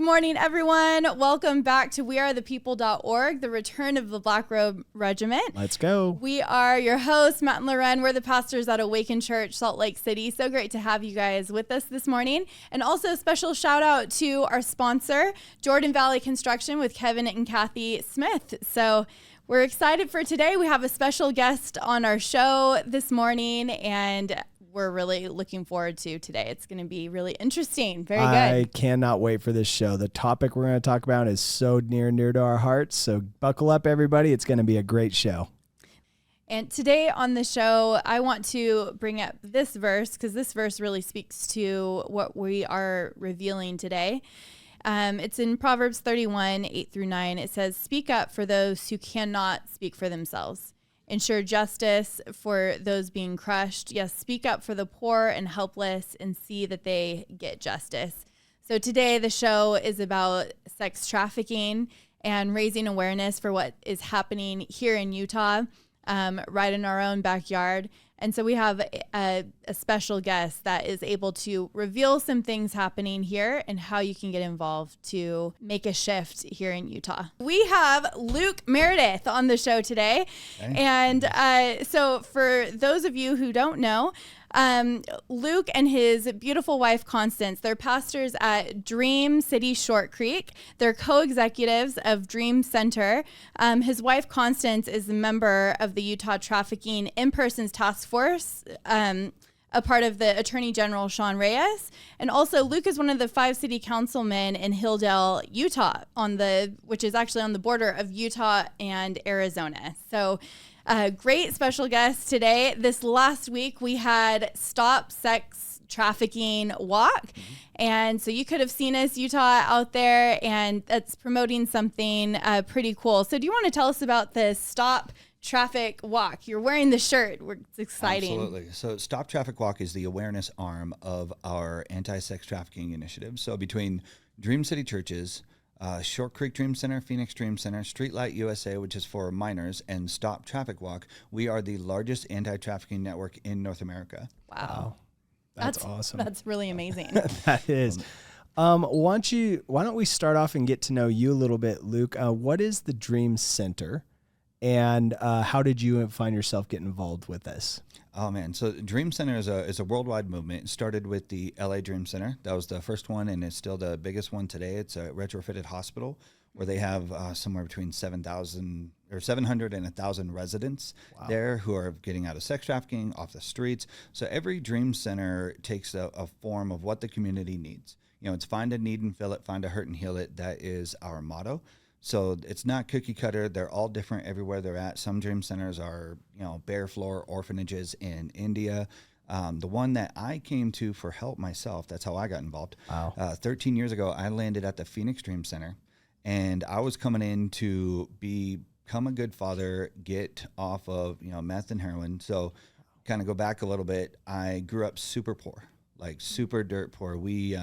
morning, everyone. Welcome back to wearethepeople.org, the return of the Black Robe Regiment. Let's go. We are your hosts, Matt and Lauren. We're the pastors at Awaken Church, Salt Lake City. So great to have you guys with us this morning. And also a special shout out to our sponsor, Jordan Valley Construction with Kevin and Kathy Smith. So we're excited for today. We have a special guest on our show this morning, and we're really looking forward to today. It's going to be really interesting. Very good. I cannot wait for this show. The topic we're going to talk about is so near and dear to our hearts. So buckle up, everybody. It's going to be a great show. And today on the show, I want to bring up this verse because this verse really speaks to what we are revealing today. It's in Proverbs 31, 8 through 9. It says, "Speak up for those who cannot speak for themselves. Ensure justice for those being crushed. Yes, speak up for the poor and helpless and see that they get justice." So today the show is about sex trafficking and raising awareness for what is happening here in Utah, right in our own backyard. And so we have a special guest that is able to reveal some things happening here and how you can get involved to make a shift here in Utah. We have Luke Meredith on the show today. Okay. And so for those of you who don't know, Luke and his beautiful wife, Constance, they're pastors at Dream City Short Creek. They're co-executives of Dream Center. His wife, Constance, is a member of the Utah Trafficking In-Persons Task Force, a part of the Attorney General, Sean Reyes. And also Luke is one of the 5 city councilmen in Hilldale, Utah, which is actually on the border of Utah and Arizona. So great special guest today. This last week we had Stop Sex Trafficking Walk. And so you could have seen us, Utah, out there, and that's promoting something pretty cool. So do you want to tell us about this Stop Traffic Walk? You're wearing the shirt. It's exciting. Absolutely. So Stop Traffic Walk is the awareness arm of our anti-sex trafficking initiative. So between Dream City Churches, Short Creek Dream Center, Phoenix Dream Center, Streetlight USA, which is for minors, and Stop Traffic Walk, we are the largest anti-trafficking network in North America. Wow. That's awesome. That's really amazing. That is. Why don't we start off and get to know you a little bit, Luke? What is the Dream Center, and how did you find yourself getting involved with this? Oh man, so Dream Center is a worldwide movement. It started with the LA Dream Center. That was the first one, and it's still the biggest one today. It's a retrofitted hospital where they have somewhere between 700 and 1,000 residents there who are getting out of sex trafficking, off the streets. So every Dream Center takes a form of what the community needs. You know, it's find a need and fill it, find a hurt and heal it. That is our motto. So it's not cookie cutter. They're all different everywhere they're at. Some Dream Centers are, bare floor orphanages in India. The one that I came to for help myself, that's how I got involved. Wow. 13 years ago, I landed at the Phoenix Dream Center, and I was coming in to become a good father, get off of, meth and heroin. So kind of go back a little bit. I grew up super poor, like super dirt poor. We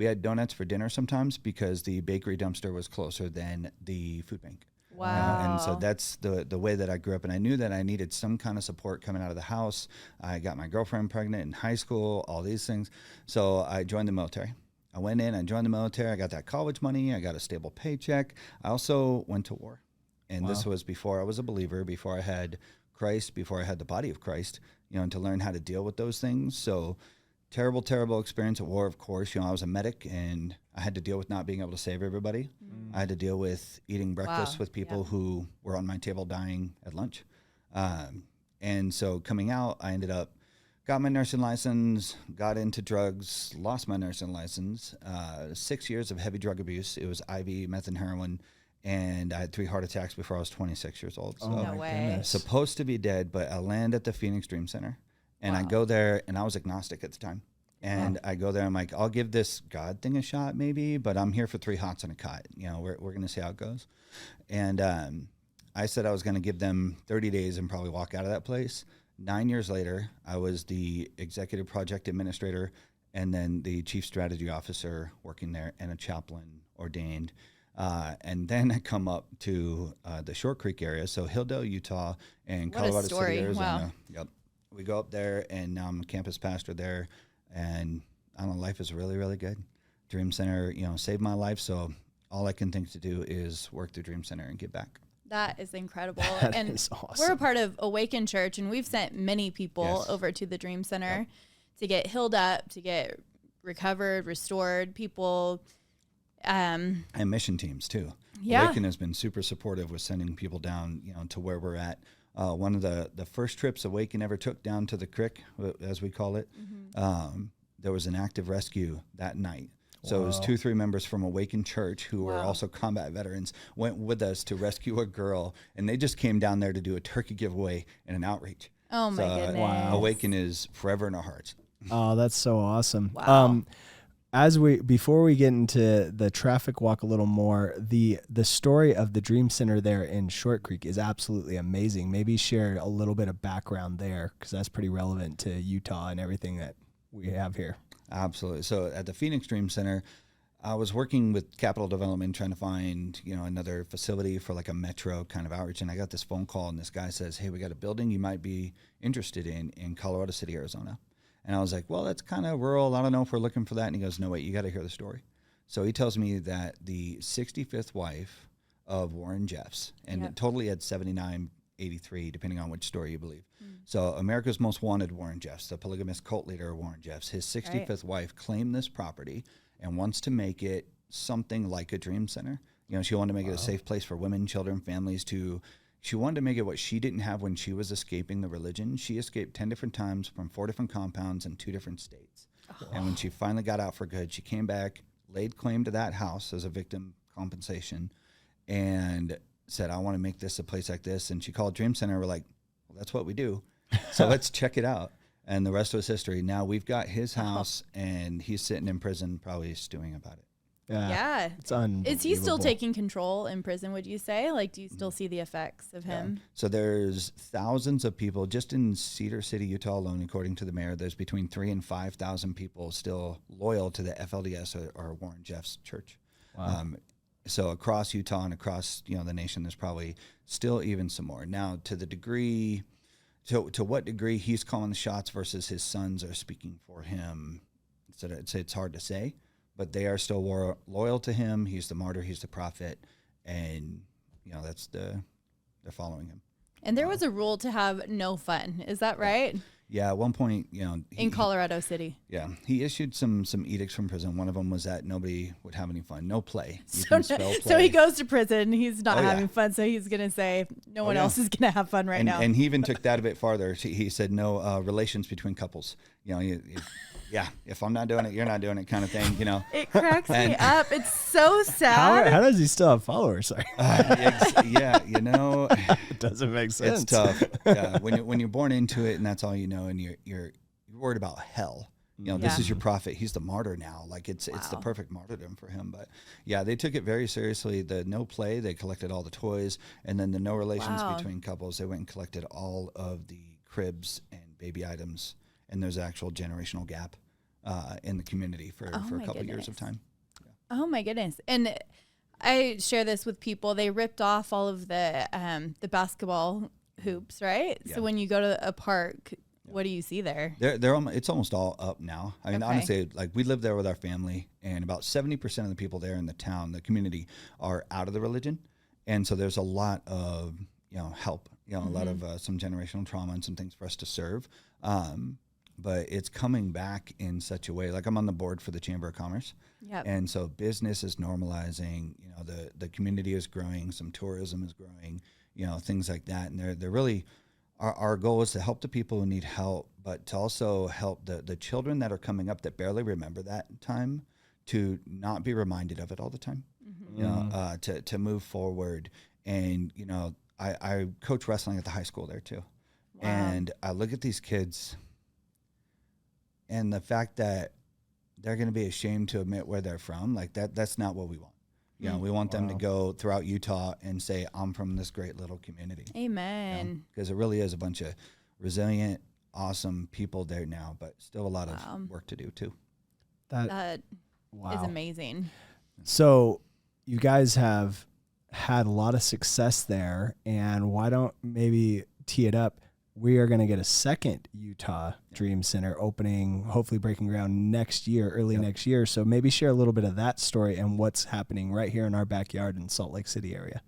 had donuts for dinner sometimes because the bakery dumpster was closer than the food bank. Wow. And so that's the way that I grew up. And I knew that I needed some kind of support coming out of the house. I got my girlfriend pregnant in high school, all these things. So I joined the military. I went in, I joined the military. I got that college money. I got a stable paycheck. I also went to war. And this was before I was a believer, before I had Christ, before I had the body of Christ, and to learn how to deal with those things. So terrible experience at war, of course. I was a medic, and I had to deal with not being able to save everybody. I had to deal with eating breakfast with people who were on my table dying at lunch. And so coming out, I ended up, got my nursing license, got into drugs, lost my nursing license, 6 years of heavy drug abuse. It was IV, meth, and heroin. And I had 3 heart attacks before I was 26 years old. So No way. supposed to be dead, but I land at the Phoenix Dream Center. And I go there, and I was agnostic at the time. And I go there, I'm like, I'll give this God thing a shot maybe, but I'm here for 3 hots and a cot. We're going to see how it goes. And I said I was going to give them 30 days and probably walk out of that place. 9 years later, I was the executive project administrator and then the chief strategy officer working there and a chaplain ordained. And then I come up to the Short Creek area, so Hilldale, Utah, and Colorado City, Arizona. Wow. Yep. We go up there, and now I'm a campus pastor there, and I don't know, life is really, really good. Dream Center, saved my life. So all I can think to do is work the Dream Center and give back. That is incredible. That and is awesome. we're a part of Awaken Church, and we've sent many people Yes. over to the Dream Center to get healed up, to get recovered, restored. People, And mission teams too. Yeah. Awaken has been super supportive with sending people down, to where we're at. One of the first trips Awaken ever took down to the creek, as we call it, there was an active rescue that night. So it was 2-3 members from Awaken Church who were also combat veterans went with us to rescue a girl, and they just came down there to do a turkey giveaway and an outreach. oh my goodness. Wow. Awaken is forever in our hearts. Oh, that's so awesome. Wow. Before we get into the traffic walk a little more, the story of the Dream Center there in Short Creek is absolutely amazing. Maybe share a little bit of background there, because that's pretty relevant to Utah and everything that we have here. Absolutely. So at the Phoenix Dream Center, I was working with capital development, trying to find, another facility for like a metro kind of outreach. And I got this phone call, and this guy says, "Hey, we got a building you might be interested in Colorado City, Arizona." And I was like, "Well, that's kind of rural. I don't know if we're looking for that." And he goes, "No, wait, you got to hear the story." So he tells me that the 65th wife of Warren Jeffs, and totally had 79, 83, depending on which story you believe. So America's Most Wanted Warren Jeffs, the polygamous cult leader Warren Jeffs, his 65th wife claimed this property and wants to make it something like a Dream Center. She wanted to make it a safe place for women, children, families she wanted to make it what she didn't have when she was escaping the religion. She escaped 10 different times from 4 different compounds in 2 different states. And when she finally got out for good, she came back, laid claim to that house as a victim compensation, and said, "I want to make this a place like this." And she called Dream Center. We're like, "Well, that's what we do. So let's check it out." And the rest was history. Now we've got his house, and he's sitting in prison probably stewing about it. Yeah. It's unbelievable. Is he still taking control in prison, would you say? Like, do you still see the effects of him? So there's thousands of people just in Cedar City, Utah alone, according to the mayor. There's between 3,000 and 5,000 people still loyal to the FLDS or Warren Jeffs church. Wow. So across Utah and across the nation, there's probably still even some more. Now, to the degree, to what degree he's calling the shots versus his sons are speaking for him, so it's hard to say. But they are still loyal to him. He's the martyr. He's the prophet, and they're following him. And there was a rule to have no fun. Is that right? Yeah, at one point, In Colorado City. Yeah, he issued some edicts from prison. One of them was that nobody would have any fun, no play. So he goes to prison. He's not Oh, yeah. having fun. So he's going to say no one else is going to have fun right now. And he even took that a bit farther. He said no relations between couples. If I'm not doing it, you're not doing it, kind of thing. It cracks me up. It's so sad. How does he still have followers? Sorry. It doesn't make sense. It's tough. Yeah, when you're born into it and that's all you know, and you're worried about hell. This is your prophet. He's the martyr now. Like it's the perfect martyrdom for him. But yeah, they took it very seriously. The no play, they collected all the toys, and then the no relations between couples, they went and collected all of the cribs and baby items. And there's an actual generational gap in the community for a couple years of time. Yeah. Oh my goodness. And I share this with people. They ripped off all of the basketball hoops, right? Yeah. So when you go to a park, what do you see there? It's almost all up now. I mean, honestly, like we live there with our family, and about 70% of the people there in the town, the community, are out of the religion. And so there's a lot of, help, a lot of some generational trauma and some things for us to serve. But it's coming back in such a way. Like I'm on the board for the Chamber of Commerce. Yep. And so business is normalizing, the community is growing, some tourism is growing, things like that. And they're really, our goal is to help the people who need help, but to also help the children that are coming up that barely remember that time to not be reminded of it all the time, to move forward. And, I coach wrestling at the high school there too. Wow. And I look at these kids, and the fact that they're going to be ashamed to admit where they're from, like that's not what we want. We want them to go throughout Utah and say, I'm from this great little community. Amen. Because it really is a bunch of resilient, awesome people there now, but still a lot of work to do too. That is amazing. So you guys have had a lot of success there, and why don't maybe tee it up? we are going to get a second Utah Dream Center opening, hopefully breaking ground next year, early next year. So maybe share a little bit of that story and what's happening right here in our backyard in Salt Lake City area.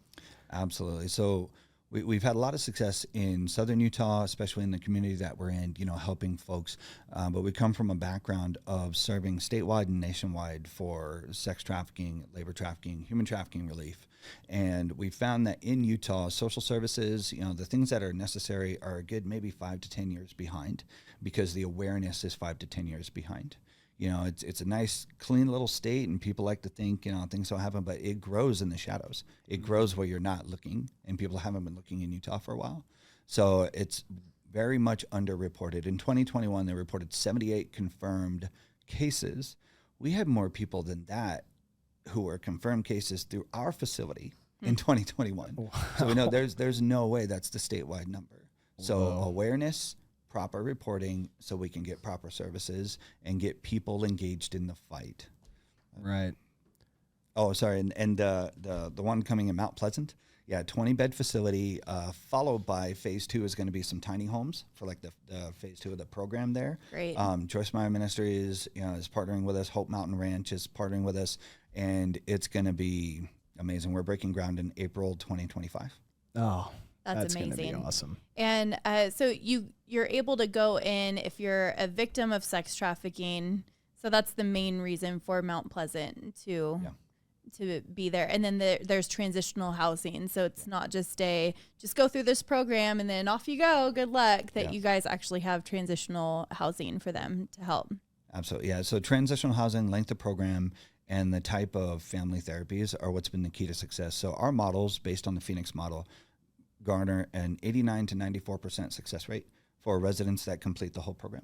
Absolutely. So we've had a lot of success in Southern Utah, especially in the community that we're in, helping folks. But we come from a background of serving statewide and nationwide for sex trafficking, labor trafficking, human trafficking relief. And we found that in Utah, social services, the things that are necessary are a good maybe 5 to 10 years behind, because the awareness is 5 to 10 years behind. It's a nice, clean little state, and people like to think, things don't happen, but it grows in the shadows. It grows where you're not looking, and people haven't been looking in Utah for a while. So it's very much underreported. In 2021, they reported 78 confirmed cases. We had more people than that who were confirmed cases through our facility in 2021. Wow. So we know there's no way that's the statewide number. So awareness, proper reporting, so we can get proper services and get people engaged in the fight. Right. Oh, sorry. And the one coming in Mount Pleasant, 20-bed facility, followed by phase 2 is going to be some tiny homes for like the phase 2 of the program there. Great. Joyce Meyer Ministries, is partnering with us. Hope Mountain Ranch is partnering with us, and it's going to be amazing. We're breaking ground in April 2025. Oh, that's amazing. Gonna be awesome. And so you're able to go in if you're a victim of sex trafficking. So that's the main reason for Mount Pleasant to be there. And then there's transitional housing. So it's not just just go through this program and then off you go. Good luck. That you guys actually have transitional housing for them to help. Absolutely. Yeah. So transitional housing, length of program, and the type of family therapies are what's been the key to success. So our models, based on the Phoenix model, garner an 89 to 94% success rate for residents that complete the whole program.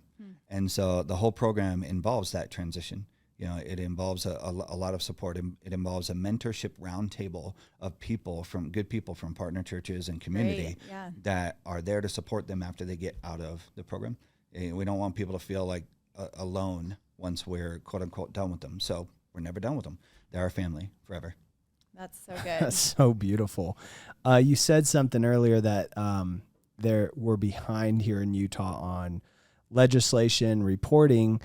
And so the whole program involves that transition. It involves a lot of support. It involves a mentorship roundtable of good people from partner churches and community that are there to support them after they get out of the program. We don't want people to feel like alone once we're quote unquote done with them. So we're never done with them. They're our family forever. That's so good. That's so beautiful. You said something earlier that we're behind here in Utah on legislation, reporting,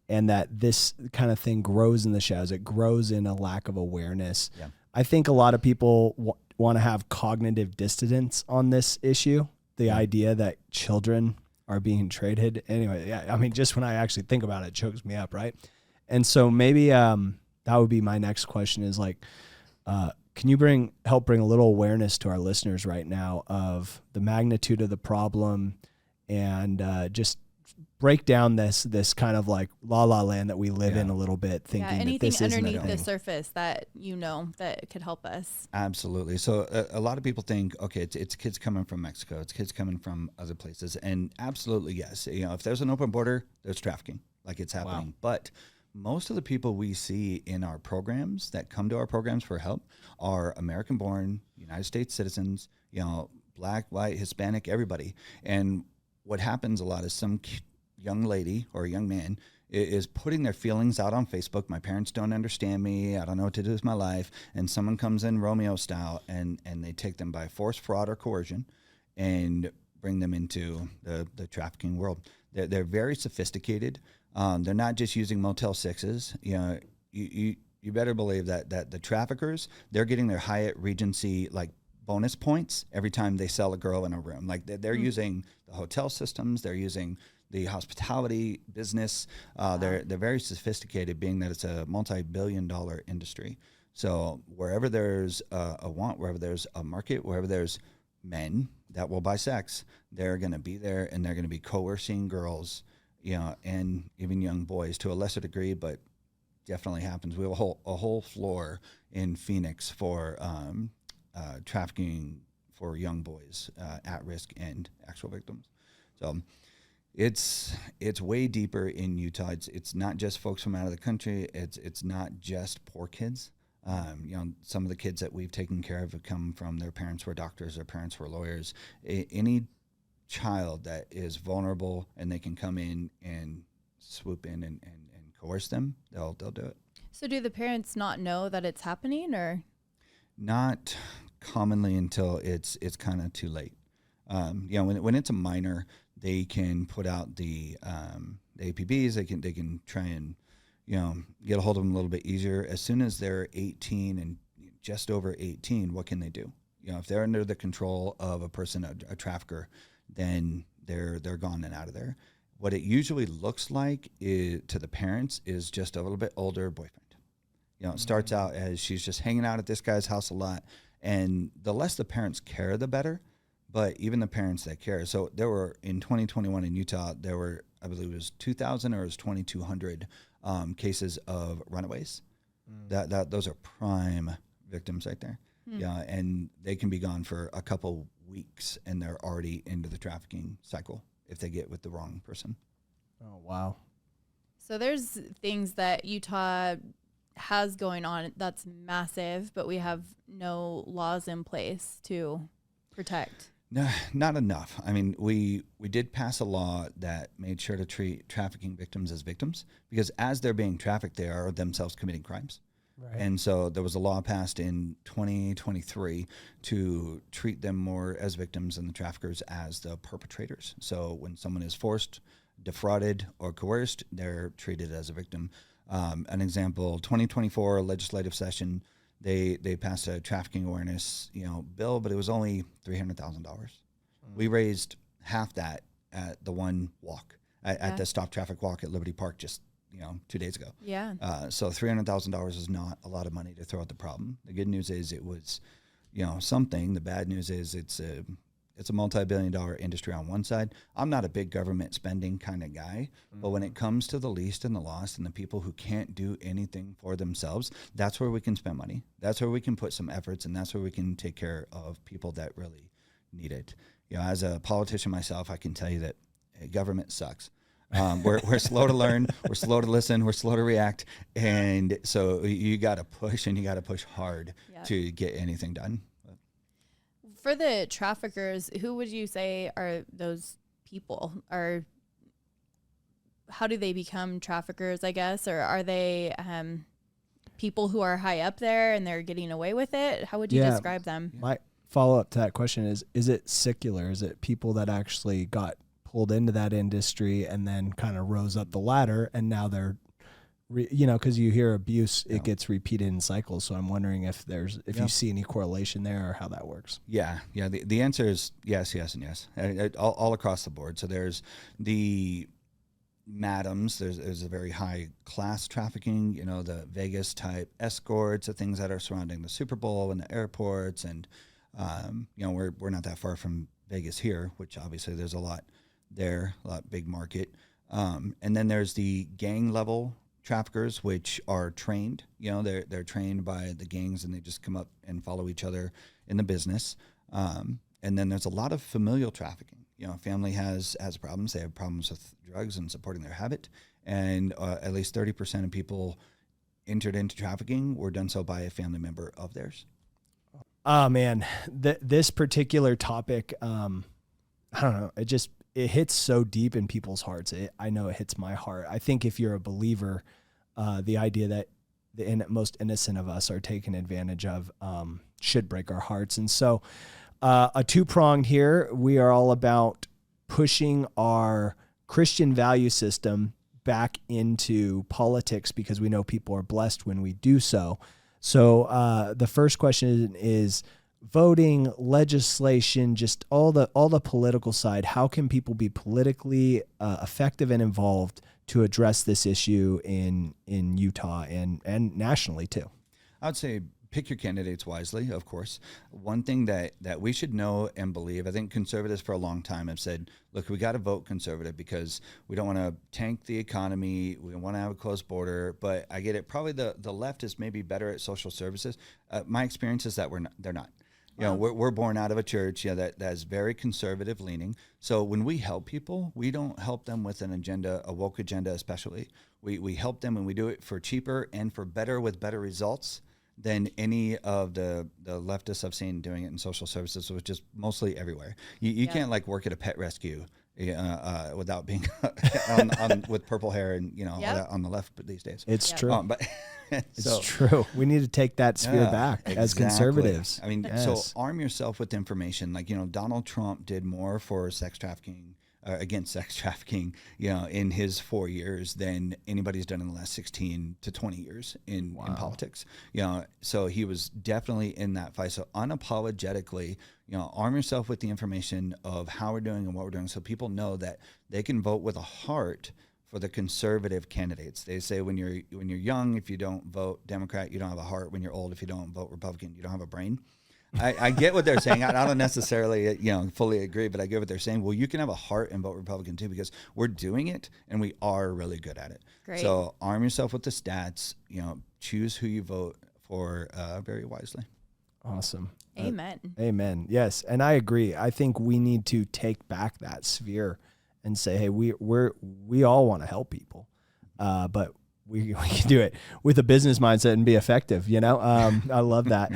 and that this kind of thing grows in the shadows. It grows in a lack of awareness. Yeah. I think a lot of people want to have cognitive dissonance on this issue, the idea that children are being traded. Anyway, I mean, just when I actually think about it, it chokes me up, right? And so maybe that would be my next question is like, can you help bring a little awareness to our listeners right now of the magnitude of the problem, and just break down this kind of like la la land that we live in a little bit, thinking that this isn't underneath the surface that that could help us. Absolutely. So a lot of people think, okay, it's kids coming from Mexico, it's kids coming from other places, and absolutely yes. If there's an open border, there's trafficking, like it's happening. Wow. But most of the people we see in our programs that come to our programs for help are American-born, United States citizens, Black, white, Hispanic, everybody. And what happens a lot is some young lady or a young man is putting their feelings out on Facebook. My parents don't understand me. I don't know what to do with my life. And someone comes in Romeo style and they take them by force, fraud, or coercion and bring them into the trafficking world. They're very sophisticated. They're not just using Motel 6s. You better believe that the traffickers, they're getting their Hyatt Regency like bonus points every time they sell a girl in a room. Like they're using the hotel systems, they're using the hospitality business. They're very sophisticated, being that it's a multi-billion-dollar industry. So wherever there's a want, wherever there's a market, wherever there's men that will buy sex, they're going to be there, and they're going to be coercing girls, and even young boys to a lesser degree, but definitely happens. We have a whole floor in Phoenix for trafficking for young boys, at risk and actual victims. So it's way deeper in Utah. It's not just folks from out of the country. It's not just poor kids. Some of the kids that we've taken care of have come from their parents were doctors, their parents were lawyers. Any child that is vulnerable and they can come in and swoop in and coerce them, they'll do it. So do the parents not know that it's happening, or? Not commonly until it's kind of too late. When it's a minor, they can put out the APBs. They can try and get a hold of them a little bit easier. As soon as they're 18 and just over 18, what can they do? If they're under the control of a person, a trafficker, then they're gone and out of there. What it usually looks like to the parents is just a little bit older boyfriend. It starts out as she's just hanging out at this guy's house a lot, and the less the parents care, the better. But even the parents that care. So there were, in 2021 in Utah, there were, I believe it was 2,000 or it was 2,200 cases of runaways. Those are prime victims right there. Yeah, and they can be gone for a couple weeks, and they're already into the trafficking cycle if they get with the wrong person. Oh, wow. So there's things that Utah has going on that's massive, but we have no laws in place to protect. No, not enough. I mean, we did pass a law that made sure to treat trafficking victims as victims, because as they're being trafficked, they are themselves committing crimes. Right. And so there was a law passed in 2023 to treat them more as victims and the traffickers as the perpetrators. So when someone is forced, defrauded, or coerced, they're treated as a victim. An example, 2024 legislative session, they passed a trafficking awareness bill, but it was only $300,000. We raised half that at the one walk at the Stop Traffic Walk at Liberty Park just 2 days ago. Yeah. So $300,000 is not a lot of money to throw at the problem. The good news is it was something. The bad news is it's a multi-billion-dollar industry on one side. I'm not a big government spending kind of guy, but when it comes to the least and the lost and the people who can't do anything for themselves, that's where we can spend money. That's where we can put some efforts, and that's where we can take care of people that really need it. As a politician myself, I can tell you that government sucks. We're slow to learn, we're slow to listen, we're slow to react, and so you got to push, and you got to push hard to get anything done. For the traffickers, who would you say are those people? Or how do they become traffickers, I guess? Or are they people who are high up there and they're getting away with it? How would you describe them? My follow-up to that question is it secular? Is it people that actually got pulled into that industry and then kind of rose up the ladder, and now they're because you hear abuse, it gets repeated in cycles. So I'm wondering if you see any correlation there or how that works. Yeah. The answer is yes, and yes, all across the board. So there's the madams. There's a very high class trafficking. The Vegas type escorts, the things that are surrounding the Super Bowl and the airports, and we're not that far from Vegas here, which obviously there's a lot big market. And then there's the gang level traffickers, which are trained. They're trained by the gangs, and they just come up and follow each other in the business. And then there's a lot of familial trafficking. A family has problems. They have problems with drugs and supporting their habit. And at least 30% of people entered into trafficking were done so by a family member of theirs. Oh man, this particular topic, I don't know. It hits so deep in people's hearts. I know it hits my heart. I think if you're a believer, the idea that the most innocent of us are taken advantage of should break our hearts. And so a two-pronged here, we are all about pushing our Christian value system back into politics, because we know people are blessed when we do so. So the first question is voting, legislation, just all the political side. How can people be politically effective and involved to address this issue in Utah and nationally too? I would say pick your candidates wisely, of course. One thing that we should know and believe, I think conservatives for a long time have said, look, we got to vote conservative because we don't want to tank the economy. We want to have a closed border. But I get it. Probably the left is maybe better at social services. My experience is that they're not. We're born out of a church that is very conservative leaning. So when we help people, we don't help them with an agenda, a woke agenda especially. We help them, and we do it for cheaper and for better, with better results than any of the leftists I've seen doing it in social services, which is mostly everywhere. You can't work at a pet rescue without being with purple hair and on the left these days. It's true. But it's true. We need to take that sphere back as conservatives. I mean, so arm yourself with information. Like, Donald Trump did more for sex trafficking, against sex trafficking, in his 4 years than anybody's done in the last 16 to 20 years in politics. So he was definitely in that fight. So unapologetically, arm yourself with the information of how we're doing and what we're doing, so people know that they can vote with a heart for the conservative candidates. They say when you're young, if you don't vote Democrat, you don't have a heart. When you're old, if you don't vote Republican, you don't have a brain. I get what they're saying. I don't necessarily, fully agree, but I get what they're saying. Well, you can have a heart and vote Republican too, because we're doing it and we are really good at it. Great. So arm yourself with the stats. Choose who you vote for very wisely. Awesome. Amen. Amen. Yes, and I agree. I think we need to take back that sphere and say, hey, we all want to help people, but we can do it with a business mindset and be effective. I love that.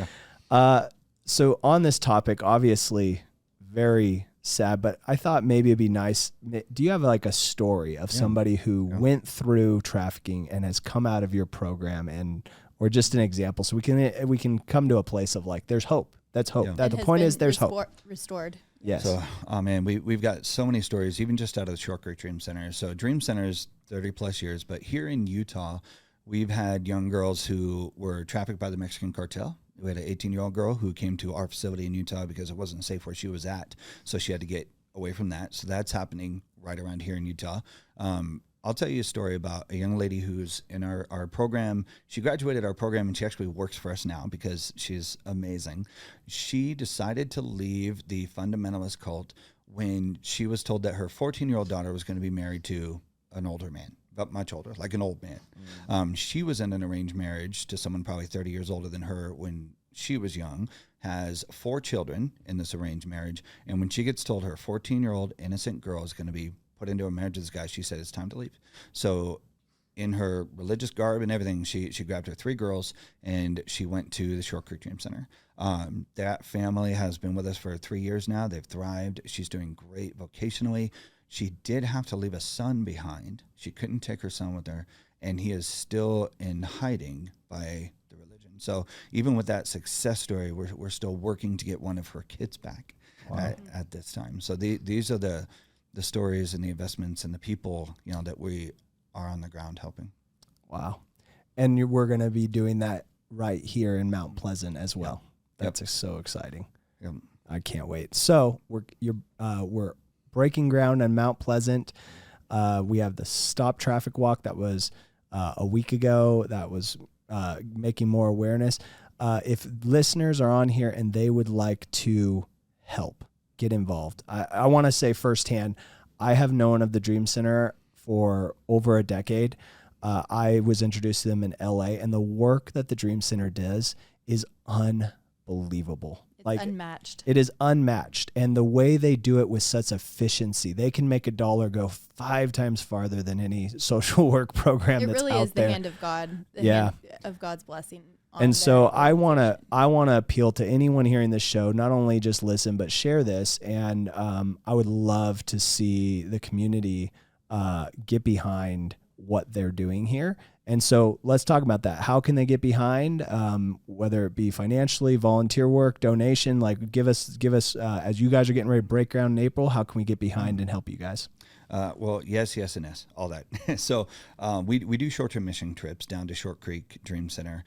Yeah. So on this topic, obviously very sad, but I thought maybe it'd be nice. Do you have like a story of somebody who went through trafficking and has come out of your program, or just an example, so we can come to a place of like, there's hope. That's hope. That the point is there's hope. Restored. Yes. So, we've got so many stories, even just out of the Short Creek Dream Center. So Dream Center is 30 plus years, but here in Utah, we've had young girls who were trafficked by the Mexican cartel. We had an 18-year-old girl who came to our facility in Utah because it wasn't safe where she was at. So she had to get away from that. So that's happening right around here in Utah. I'll tell you a story about a young lady who's in our program. She graduated our program and she actually works for us now because she's amazing. She decided to leave the fundamentalist cult when she was told that her 14-year-old daughter was going to be married to an older man, but much older, like an old man. She was in an arranged marriage to someone probably 30 years older than her when she was young, has 4 children in this arranged marriage. And when she gets told her 14-year-old innocent girl is going to be put into a marriage with this guy, she said, it's time to leave. So in her religious garb and everything, she grabbed her 3 girls and she went to the Short Creek Dream Center. That family has been with us for 3 years now. They've thrived. She's doing great vocationally. She did have to leave a son behind. She couldn't take her son with her, and he is still in hiding by the religion. So even with that success story, we're still working to get one of her kids back at this time. So these are the stories and the investments and the people, that we are on the ground helping. Wow. And we're going to be doing that right here in Mount Pleasant as well. Yep. That's so exciting. Yep. I can't wait. So we're breaking ground on Mount Pleasant. We have the Stop Traffic Walk that was a week ago. That was making more awareness. If listeners are on here and they would like to help, get involved. I want to say firsthand, I have known of the Dream Center for over a decade. I was introduced to them in LA, and the work that the Dream Center does is unbelievable. It's unmatched. It is unmatched. And the way they do it with such efficiency, they can make $1 go 5 times farther than any social work program that's out there. It really is the hand of God, hand of God's blessing. And so I want to appeal to anyone hearing this show, not only just listen, but share this. And I would love to see the community get behind what they're doing here. And so let's talk about that. How can they get behind, whether it be financially, volunteer work, donation, like give us, as you guys are getting ready to break ground in April, how can we get behind and help you guys? Well, yes, and yes, all that. So we do short-term mission trips down to Short Creek Dream Center.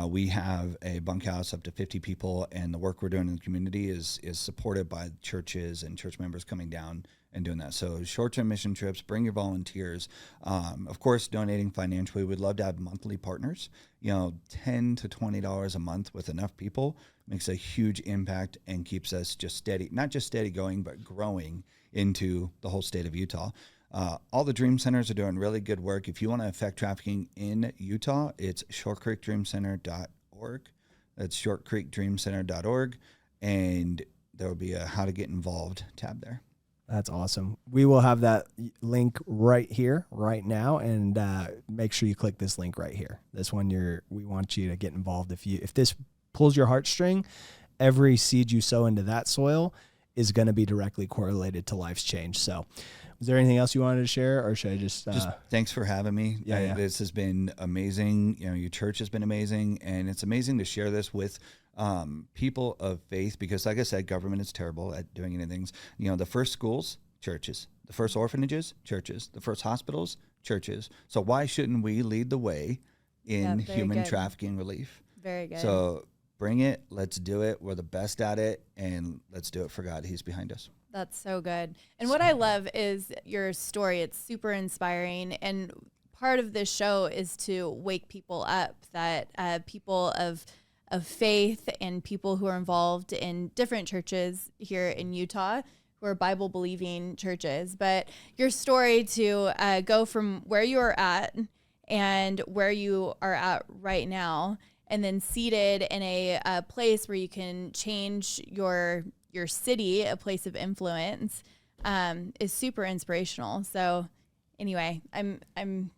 We have a bunkhouse up to 50 people, and the work we're doing in the community is supported by churches and church members coming down and doing that. So short-term mission trips, bring your volunteers. Of course, donating financially. We'd love to have monthly partners. $10 to $20 a month with enough people makes a huge impact and keeps us just steady, not just steady going, but growing into the whole state of Utah. All the Dream Centers are doing really good work. If you want to affect trafficking in Utah, it's shortcreekdreamcenter.org. That's shortcreekdreamcenter.org. And there will be a how to get involved tab there. That's awesome. We will have that link right here, right now, and make sure you click this link right here. This one, we want you to get involved. If this pulls your heartstring, every seed you sow into that soil is going to be directly correlated to life's change. So is there anything else you wanted to share, or should I just thanks for having me. Yeah. This has been amazing. Your church has been amazing, and it's amazing to share this with people of faith, because like I said, government is terrible at doing anything. The first schools, churches; the first orphanages, churches; the first hospitals, churches. So why shouldn't we lead the way in human trafficking relief? Very good. So bring it. Let's do it. We're the best at it, and let's do it for God. He's behind us. That's so good. And what I love is your story. It's super inspiring. And part of this show is to wake people up, that people of faith and people who are involved in different churches here in Utah, who are Bible believing churches. But your story to go from where you are at and where you are at right now, and then seated in a place where you can change your city, a place of influence, is super inspirational. So anyway, I'm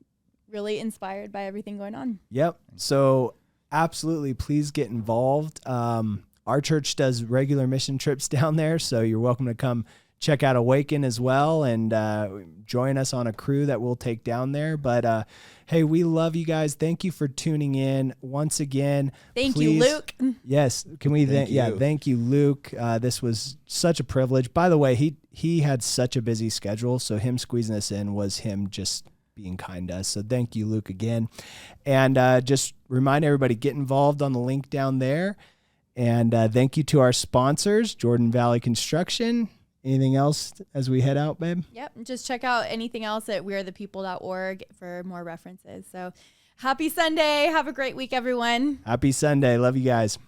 really inspired by everything going on. Yep. So absolutely, please get involved. Our church does regular mission trips down there, so you're welcome to come check out Awaken as well, and join us on a crew that we'll take down there. But hey, we love you guys. Thank you for tuning in once again. Thank you, Luke. Yes. Can we thank you, Luke. This was such a privilege. By the way, he had such a busy schedule, so him squeezing us in was him just being kind to us. So thank you, Luke, again. And just remind everybody, get involved on the link down there. And thank you to our sponsors, Jordan Valley Construction. Anything else as we head out, babe? Yep. Just check out anything else at wearethepeople.org for more references. So happy Sunday. Have a great week, everyone. Happy Sunday. Love you guys.